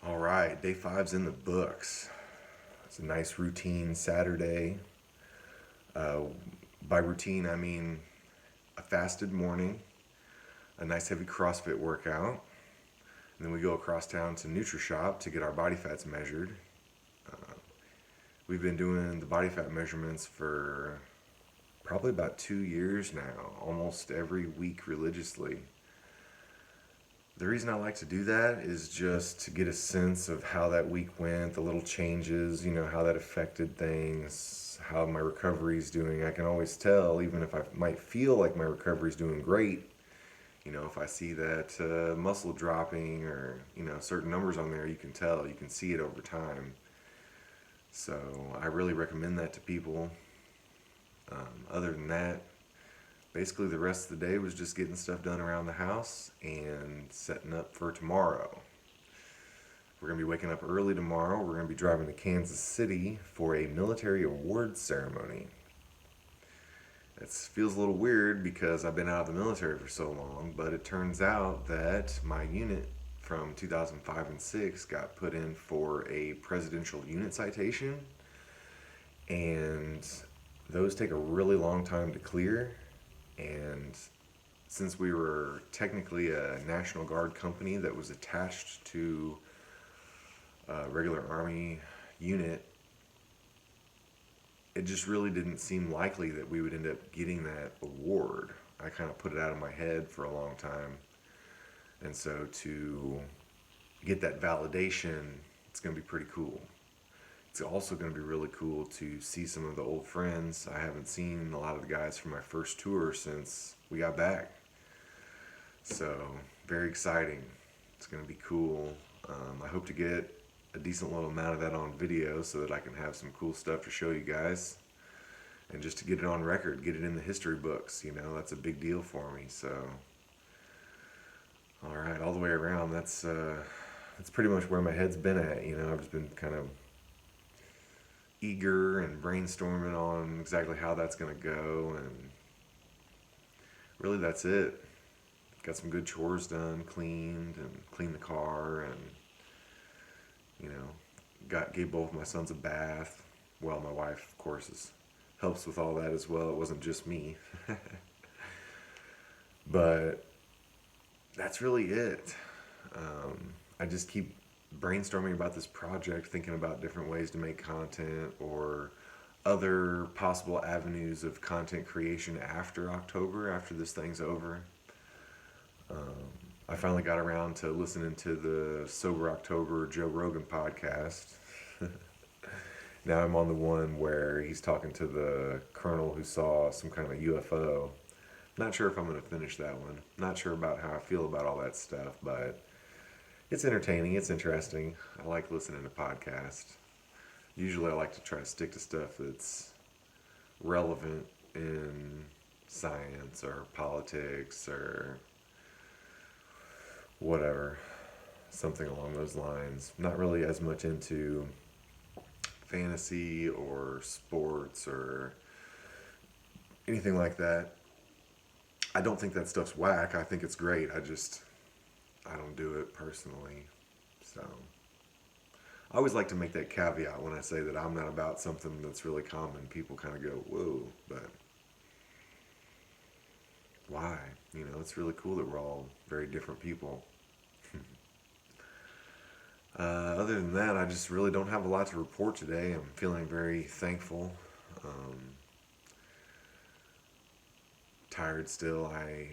All right, day five's in the books. It's a nice routine Saturday. Uh, by routine, I mean a fasted morning, a nice heavy CrossFit workout, and then we go across town to NutriShop to get our body fats measured. We've been doing the body fat measurements for probably about 2 years now, almost every week religiously. The reason I like to do that is just to get a sense of how that week went, the little changes, how that affected things, how my recovery's doing. I can always tell, even if I might feel like my recovery's doing great, if I see that muscle dropping or, certain numbers on there, you can tell, you can see it over time. So I really recommend that to people. Other than that, basically the rest of the day was just getting stuff done around the house and setting up for tomorrow. We're going to be waking up early tomorrow. We're going to be driving to Kansas City for a military awards ceremony. It feels a little weird because I've been out of the military for so long, but it turns out that my unit from 2005 and 6 got put in for a presidential unit citation, and those take a really long time to clear. And since we were technically a National Guard company that was attached to a regular Army unit, it just really didn't seem likely that we would end up getting that award. I kind of put it out of my head for a long time. And so to get that validation, it's going to be pretty cool. It's also going to be really cool to see some of the old friends. I haven't seen a lot of the guys from my first tour since we got back. So, very exciting. It's going to be cool. I hope to get a decent little amount of that on video so that I can have some cool stuff to show you guys. And just to get it on record, get it in the history books, that's a big deal for me. So, all right, all the way around, that's pretty much where my head's been at. I've just been kind of eager and brainstorming on exactly how that's going to go, and really that's it. Got some good chores done, cleaned the car, and gave both my sons a bath. Well, my wife, of course, helps with all that as well. It wasn't just me. But that's really it. I just keep brainstorming about this project, thinking about different ways to make content or other possible avenues of content creation after October, after this thing's over. I finally got around to listening to the Sober October Joe Rogan podcast. Now I'm on the one where he's talking to the colonel who saw some kind of a UFO. Not sure if I'm going to finish that one. Not sure about how I feel about all that stuff, but it's entertaining. It's interesting. I like listening to podcasts. Usually I like to try to stick to stuff that's relevant in science or politics or whatever. Something along those lines. Not really as much into fantasy or sports or anything like that. I don't think that stuff's whack. I think it's great. I don't do it personally. So I always like to make that caveat when I say that I'm not about something that's really common. People kind of go, whoa, but why? It's really cool that we're all very different people. Other than that, I just really don't have a lot to report today. I'm feeling very thankful. Um, Tired still. I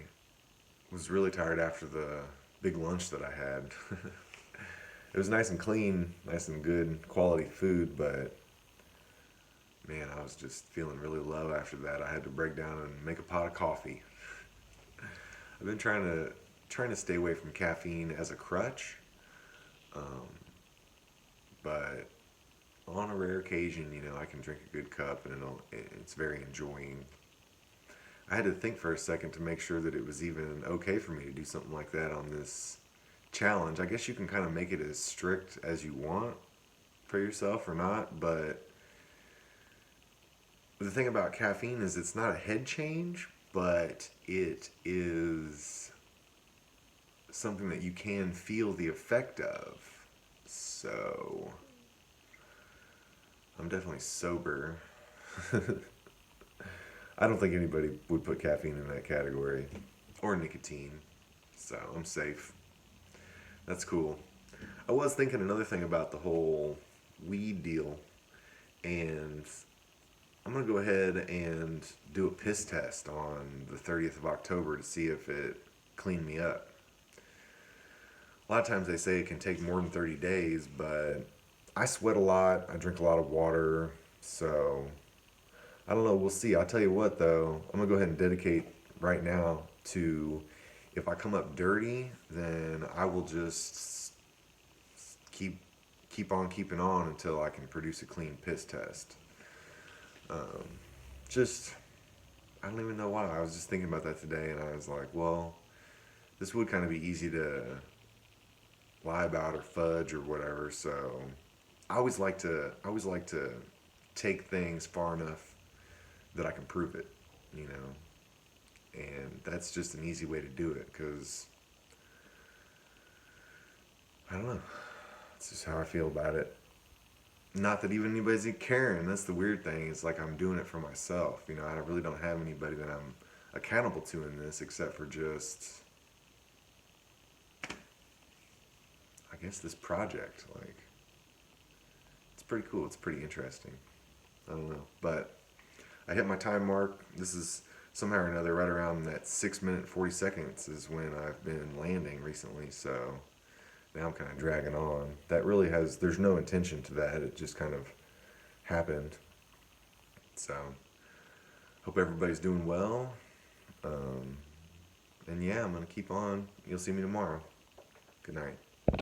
was really tired after the big lunch that I had. It was nice and clean, nice and good quality food, but man, I was just feeling really low after that. I had to break down and make a pot of coffee. I've been trying to stay away from caffeine as a crutch, um, but on a rare occasion, I can drink a good cup and it's very enjoying. I had to think for a second to make sure that it was even okay for me to do something like that on this challenge. I guess you can kind of make it as strict as you want for yourself or not, but the thing about caffeine is it's not a head change, but it is something that you can feel the effect of. So I'm definitely sober. I don't think anybody would put caffeine in that category or nicotine. So I'm safe. That's cool. I was thinking another thing about the whole weed deal, and I'm gonna go ahead and do a piss test on the 30th of October to see if it cleaned me up. A lot of times they say it can take more than 30 days, but I sweat a lot. I drink a lot of water, so I don't know. We'll see. I'll tell you what, though. I'm gonna go ahead and dedicate right now to if I come up dirty, then I will just keep keep on keeping on until I can produce a clean piss test. Um, just I don't even know why. I was just thinking about that today, and I was like, well, this would kind of be easy to lie about or fudge or whatever. So I always like to take things far enough that I can prove it, you know, and that's just an easy way to do it because I don't know. It's just how I feel about it. Not that even anybody's caring. That's the weird thing. It's like I'm doing it for myself. You know, I really don't have anybody that I'm accountable to in this except for just, I guess, this project. Like, it's pretty cool. It's pretty interesting. I don't know. But I hit my time mark. This is somehow or another right around that 6 minute 40 seconds is when I've been landing recently. So now I'm kind of dragging on. That really has, there's no intention to that. It just kind of happened. So hope everybody's doing well. Um, and yeah, I'm going to keep on. You'll see me tomorrow. Good night.